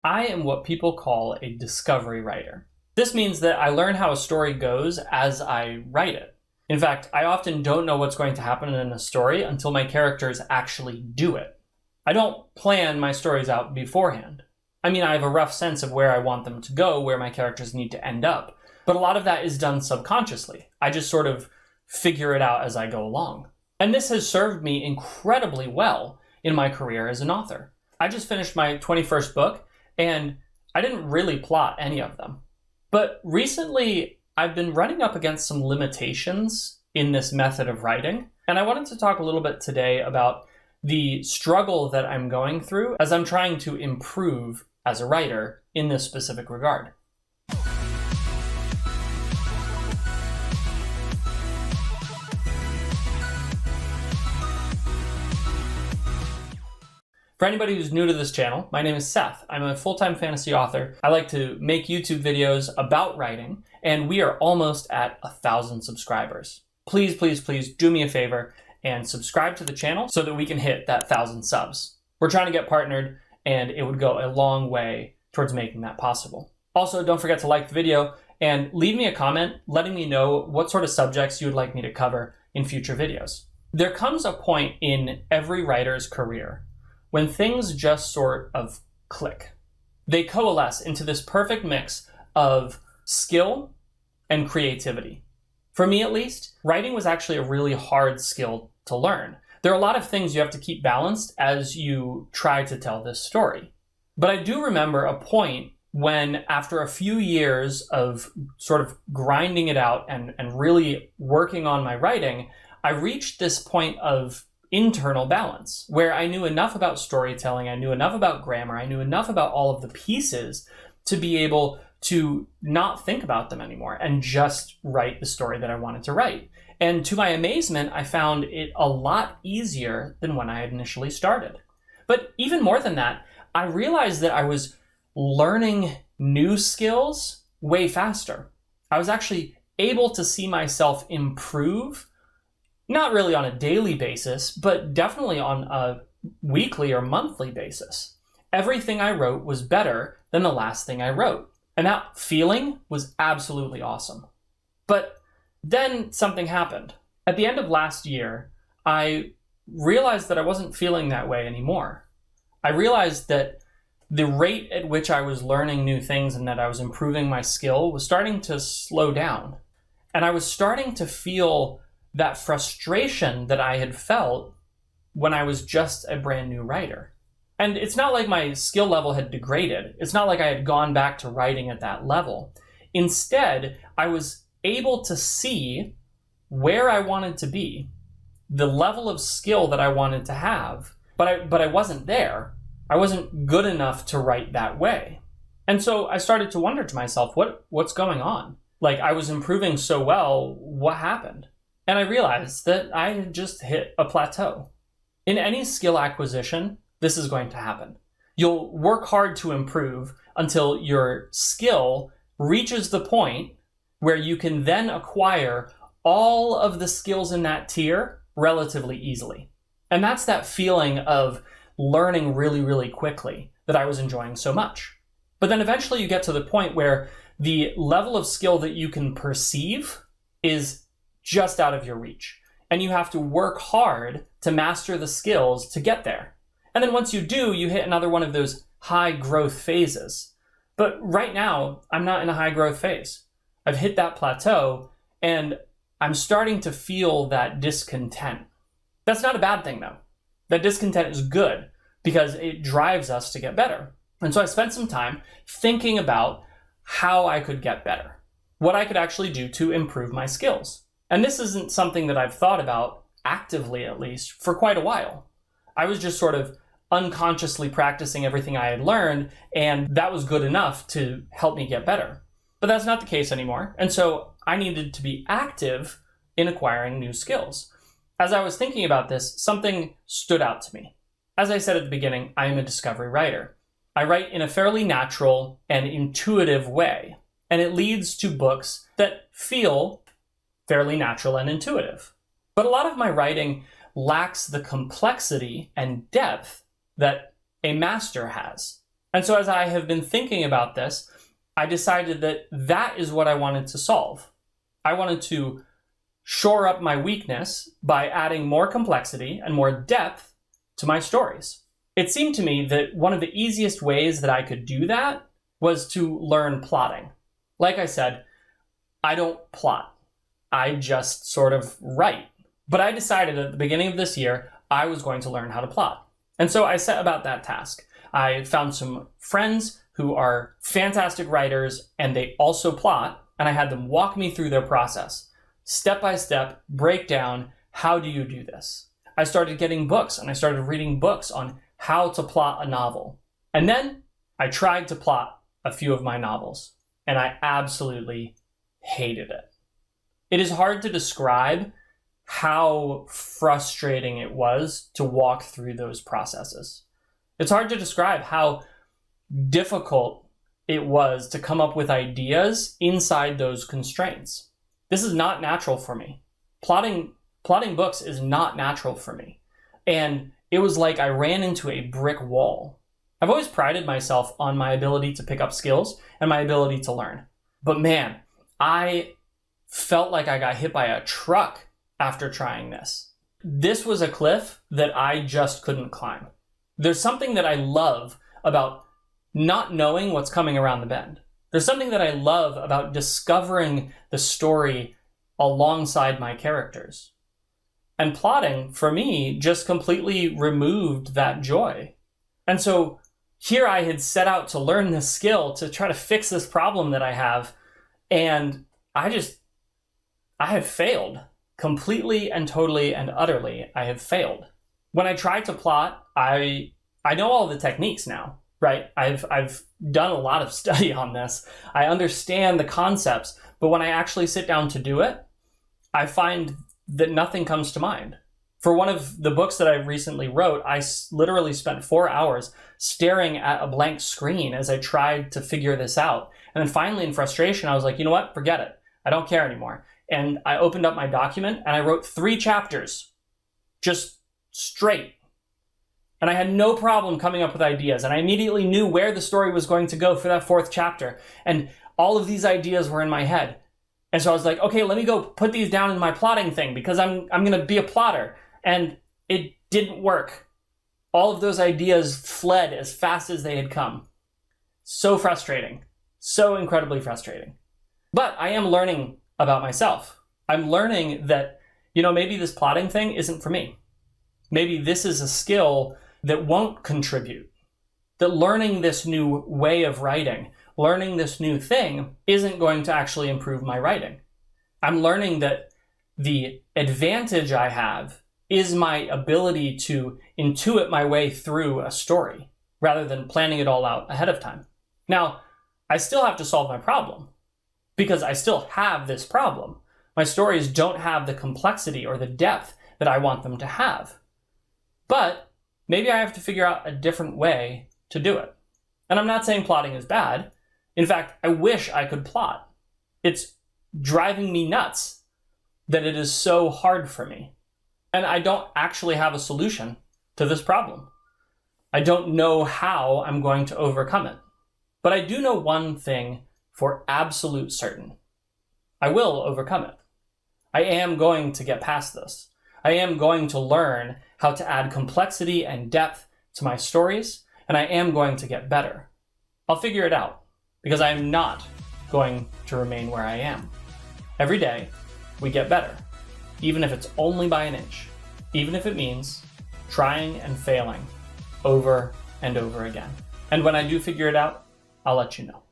I am what people call a discovery writer. This means that I learn how a story goes as I write it. In fact, I often don't know what's going to happen in a story until my characters actually do it. I don't plan my stories out beforehand. I mean, I have a rough sense of where I want them to go, where my characters need to end up, but a lot of that is done subconsciously. I just sort of figure it out as I go along. And this has served me incredibly well in my career as an author. I just finished my 21st book, and I didn't really plot any of them. But recently, I've been running up against some limitations in this method of writing, and I wanted to talk a little bit today about the struggle that I'm going through as I'm trying to improve as a writer in this specific regard. For anybody who's new to this channel, my name is Seth. I'm a full-time fantasy author. I like to make YouTube videos about writing, and we are almost at 1,000 subscribers. Please, please, please do me a favor and subscribe to the channel so that we can hit that 1,000 subs. We're trying to get partnered, and it would go a long way towards making that possible. Also, don't forget to like the video and leave me a comment letting me know what sort of subjects you would like me to cover in future videos. There comes a point in every writer's career when things just sort of click. They coalesce into this perfect mix of skill and creativity. For me at least, writing was actually a really hard skill to learn. There are a lot of things you have to keep balanced as you try to tell this story. But I do remember a point when, after a few years of sort of grinding it out and really working on my writing, I reached this point of internal balance where I knew enough about storytelling, I knew enough about grammar, I knew enough about all of the pieces to be able to not think about them anymore and just write the story that I wanted to write. And to my amazement, I found it a lot easier than when I had initially started. But even more than that, I realized that I was learning new skills way faster. I was actually able to see myself improve, not really on a daily basis, but definitely on a weekly or monthly basis. Everything I wrote was better than the last thing I wrote. And that feeling was absolutely awesome. But then something happened. At the end of last year, I realized that I wasn't feeling that way anymore. I realized that the rate at which I was learning new things and that I was improving my skill was starting to slow down. And I was starting to feel that frustration that I had felt when I was just a brand new writer. And it's not like my skill level had degraded. It's not like I had gone back to writing at that level. Instead, I was able to see where I wanted to be, the level of skill that I wanted to have, but I wasn't there. I wasn't good enough to write that way. And so I started to wonder to myself, what's going on? Like, I was improving so well, what happened? And I realized that I had just hit a plateau. In any skill acquisition, this is going to happen. You'll work hard to improve until your skill reaches the point where you can then acquire all of the skills in that tier relatively easily. And that's that feeling of learning really, really quickly that I was enjoying so much. But then eventually you get to the point where the level of skill that you can perceive is just out of your reach. And you have to work hard to master the skills to get there. And then once you do, you hit another one of those high growth phases. But right now, I'm not in a high growth phase. I've hit that plateau and I'm starting to feel that discontent. That's not a bad thing though. That discontent is good because it drives us to get better. And so I spent some time thinking about how I could get better, what I could actually do to improve my skills. And this isn't something that I've thought about actively, at least, for quite a while. I was just sort of unconsciously practicing everything I had learned, and that was good enough to help me get better. But that's not the case anymore, and so I needed to be active in acquiring new skills. As I was thinking about this, something stood out to me. As I said at the beginning, I am a discovery writer. I write in a fairly natural and intuitive way, and it leads to books that feel fairly natural and intuitive. But a lot of my writing lacks the complexity and depth that a master has. And so as I have been thinking about this, I decided that that is what I wanted to solve. I wanted to shore up my weakness by adding more complexity and more depth to my stories. It seemed to me that one of the easiest ways that I could do that was to learn plotting. Like I said, I don't plot. I just sort of write. But I decided at the beginning of this year, I was going to learn how to plot. And so I set about that task. I found some friends who are fantastic writers and they also plot, and I had them walk me through their process. Step by step, break down, how do you do this? I started getting books and I started reading books on how to plot a novel. And then I tried to plot a few of my novels, and I absolutely hated it. It is hard to describe how frustrating it was to walk through those processes. It's hard to describe how difficult it was to come up with ideas inside those constraints. This is not natural for me. Plotting books is not natural for me. And it was like I ran into a brick wall. I've always prided myself on my ability to pick up skills and my ability to learn. But man, I felt like I got hit by a truck after trying this. This was a cliff that I just couldn't climb. There's something that I love about not knowing what's coming around the bend. There's something that I love about discovering the story alongside my characters. And plotting, for me, just completely removed that joy. And so here I had set out to learn this skill to try to fix this problem that I have, and I have failed. Completely and totally and utterly, I have failed. When I tried to plot, I know all the techniques now, right? I've done a lot of study on this. I understand the concepts, but when I actually sit down to do it, I find that nothing comes to mind. For one of the books that I recently wrote, I literally spent 4 hours staring at a blank screen as I tried to figure this out. And then finally, in frustration, I was like, you know what? Forget it. I don't care anymore. And I opened up my document and I wrote 3 chapters, just straight. And I had no problem coming up with ideas. And I immediately knew where the story was going to go for that 4th chapter. And all of these ideas were in my head. And so I was like, okay, let me go put these down in my plotting thing because I'm going to be a plotter. And it didn't work. All of those ideas fled as fast as they had come. So frustrating. So incredibly frustrating. But I am learning about myself. I'm learning that, maybe this plotting thing isn't for me. Maybe this is a skill that won't contribute. That learning this new way of writing, learning this new thing, isn't going to actually improve my writing. I'm learning that the advantage I have is my ability to intuit my way through a story, rather than planning it all out ahead of time. Now, I still have to solve my problem, because I still have this problem. My stories don't have the complexity or the depth that I want them to have. But maybe I have to figure out a different way to do it. And I'm not saying plotting is bad. In fact, I wish I could plot. It's driving me nuts that it is so hard for me. And I don't actually have a solution to this problem. I don't know how I'm going to overcome it. But I do know one thing for absolute certain. I will overcome it. I am going to get past this. I am going to learn how to add complexity and depth to my stories, and I am going to get better. I'll figure it out, because I am not going to remain where I am. Every day, we get better, even if it's only by an inch, even if it means trying and failing over and over again. And when I do figure it out, I'll let you know.